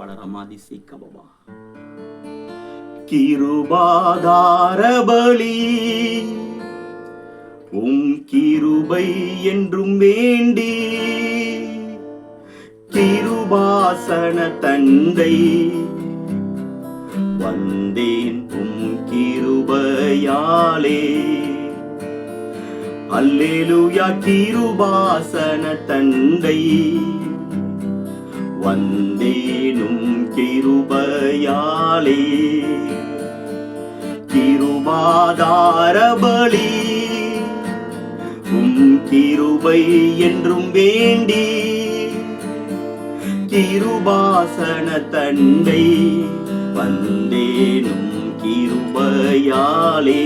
ரமாதிசிக்கபா. கிருபாதார பலி கிருபை என்றும் வேண்டி கிருபாசன தந்தை வந்தேன் கிருபையாலே. அல்லேலூயா. கிருபாசன தந்தை வந்தேனும் கிருபையாலே. கிருபாதார பலி கிருபை என்றும் வேண்டி கிருபாசன தந்தை வந்தேனும் கிருபையாலே.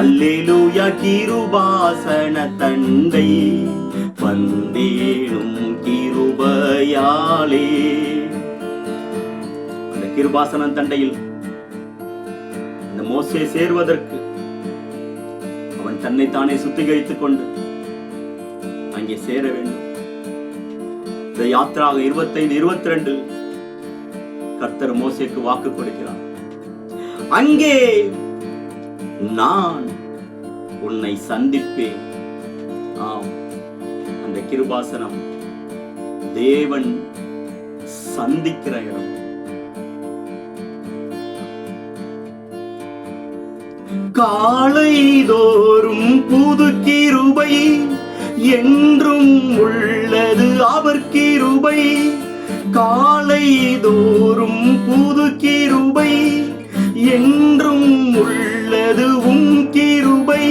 அல்லேலூயா. கிருபாசன தந்தை வந்தேனும் கிருபையாலே. அந்த கிருபாசன தண்டையில் இந்த மோசே சேர்வதற்கு அவன் தன்னைத்தானே சுத்திகரித்துக் கொண்டு அங்கே சேர வேண்டும். இந்த யாத்ராக 25-22 கர்த்தர் மோசேக்கு வாக்கு கொடுக்கிறார். அங்கே நான் உன்னை சந்திப்பேன். ஆம், அந்த கிருபாசனம் தேவன் சந்திக்கிற இடம். காலைதோறும் புது கிருபை என்றும் உள்ளது அவர் கிருபை. காலைதோறும் புது கிருபை என்றும் உள்ளது கிருபை.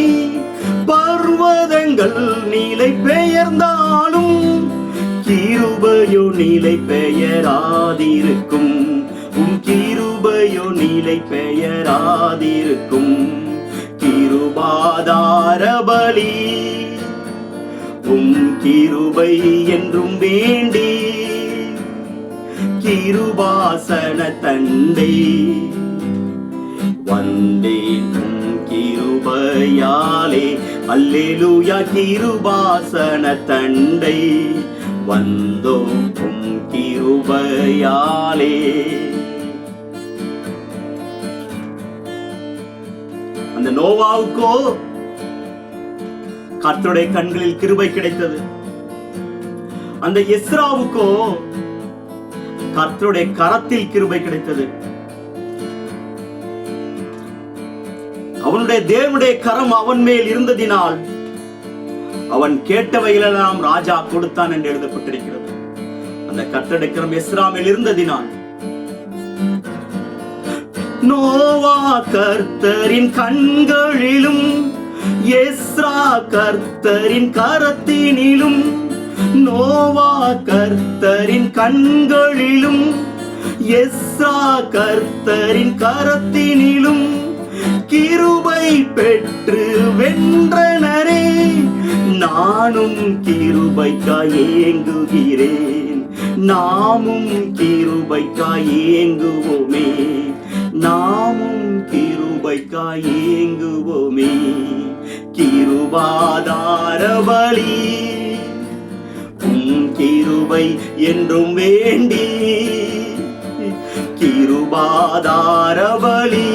பர்வதங்கள் நிலை பெயர்ந்தாலும் கிருபையோ நிலை பெயராதிருக்கும். கிருபையோ நிலை பெயராதிருக்கும். கிருபாதார பலி கிருபை என்றும் வேண்டி கிருபாசன தந்தை வந்தேன் கிருபையாலே. அல்லேலூயா. கிருபாசன தந்தை வந்தோம் கிருபையாலே. அந்த நோவாவுக்கோ கர்த்தருடைய கண்களில் கிருபை கிடைத்தது. அந்த எஸ்ராவுக்கோ கர்த்தருடைய கரத்தில் கிருபை கிடைத்தது. அவனுடைய தேவனுடைய கரம் அவன் மேல் இருந்ததினால் அவன் கேட்டவைகளெல்லாம் ராஜா கொடுத்தான் என்று எழுதப்பட்டிருக்கிறது. அந்த கர்த்தருடைய கரம் எஸ்ரா மேல் இருந்ததினால் நோவா கர்த்தரின் கண்களிலும் எஸ்ரா கர்த்தரின் கரத்தினிலும். நோவா கர்த்தரின் கண்களிலும் எஸ்ரா கர்த்தரின் கரத்தினிலும் கிருபை பெற்று வென்றனரே. நானும் கிருபைக்காய் ஏங்குகிறேன். நாமும் கிருபைக்காய் ஏங்குவோமே. நாமும் கிருபைக்காய் ஏங்குவோமே. கிருபாதார பலி கிருபை என்றும் வேண்டி கிருபாதார பலி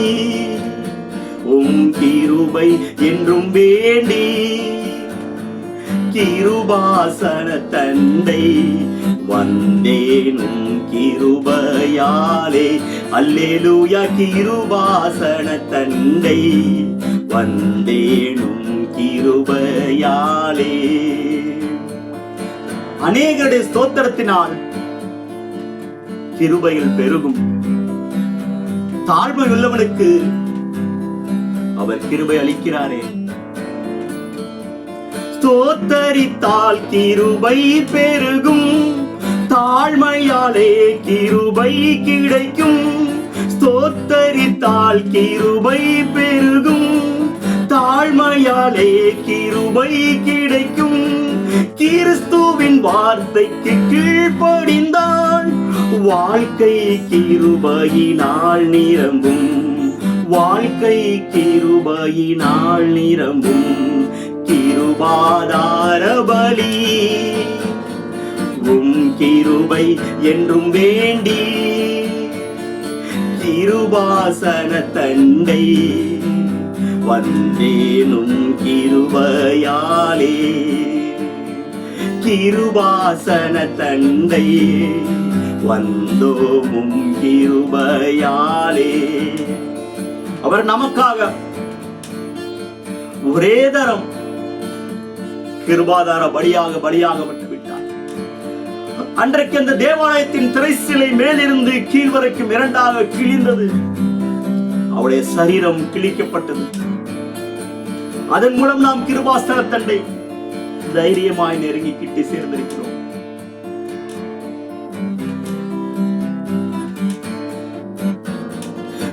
கிருபை என்றும் வேண்டி கிருபாசன தந்தை வந்தேனும் கிருபையாலே. அல்லேலூயா. கிருபாசன தந்தை வந்தேனும் கிருபையாலே. அநேகருடைய ஸ்தோத்திரத்தினால் கிருபையில் பெருகும். தாழ்மை உள்ளவனுக்கு அவர் கிருபை அளிக்கிறாரே. ஸ்தோத்தரித்தால் கிருபை பெருகும். தாழ்மையாலே கிருபை கிடைக்கும். ஸ்தோத்தரித்தால் கிருபை பெருகும். தாழ்மையாலே கிருபை கிடைக்கும். கிறிஸ்துவின் வார்த்தைக்கு கீழ்ப்படிந்தால் வாழ்க்கை கிருபையினால் நிரம்பும். வாழ்க்கை கிருபையினால் நிரம்பும். கிருபாதார பலி கிருபை என்றும் வேண்டி கிருபாசன தண்டை வந்தேனும் கிருபையாலே. கிருபாசன தண்டை வந்தோமும் கிருபையாலே. அவர் நமக்காக ஒரே தரம் கிருபாதார பலியாகப்பட்டு விட்டார். அன்றைக்கு அந்த தேவாலயத்தின் திரைச்சிலை மேலிருந்து கீழ் வரைக்கும் இரண்டாக கிழிந்தது. அவருடைய சரீரம் கிழிக்கப்பட்டது. அதன் மூலம் நாம் கிருபாசன தண்டை தைரியமாய் நெருங்கி கிட்டி சேர்ந்திருக்கிறோம்.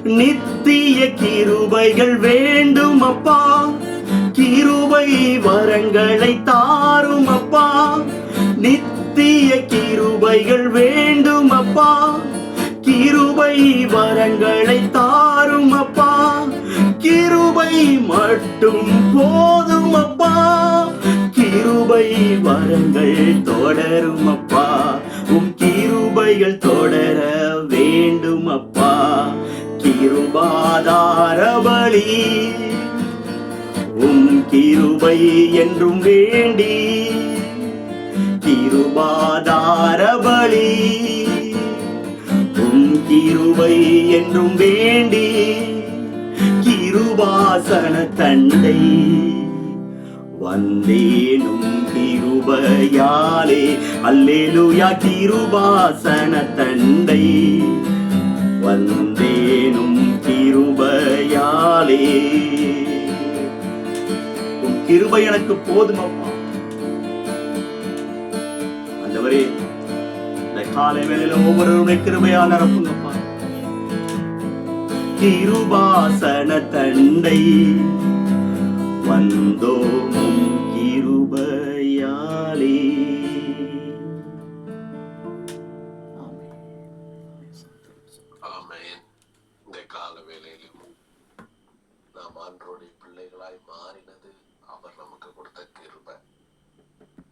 நித்திய கிருபைகள் வேண்டும் அப்பா, கிருபை வரங்களை தாரும் அப்பா. நித்திய கிருபைகள் வேண்டும் அப்பா, கிருபை வரங்களை தாரும் அப்பா. கிருபை மட்டும் போதும் அப்பா, கிருபை வரங்கள் தொடரும் அப்பா. கிருபைகள் தொடர வேண்டும் அப்பா. கிருபாதார பலி கிருபை என்றும் வேண்டி. கிருபாதார பலி கிருபை என்றும் வேண்டி. கிருபாசன தண்டை வந்தேனும் கிருபையாலே. அல்லேலூயா. கிருபாசன தண்டை வந்தேனும் கிருபையாலே. கிருபை எனக்கு போதும் அப்பா. ஆண்டவரே, இந்த காலை வேளையில ஒவ்வொருவருடைய கிருபையால் நிரப்புங்கப்பா. கிருபாசன தண்டை வந்தோமும் கிருபையாலே. ஆமென். இந்த கால வேளையிலும் நாம் ஆண்டவருடைய பிள்ளைகளாய் மாறினது அவர் நமக்கு கொடுத்த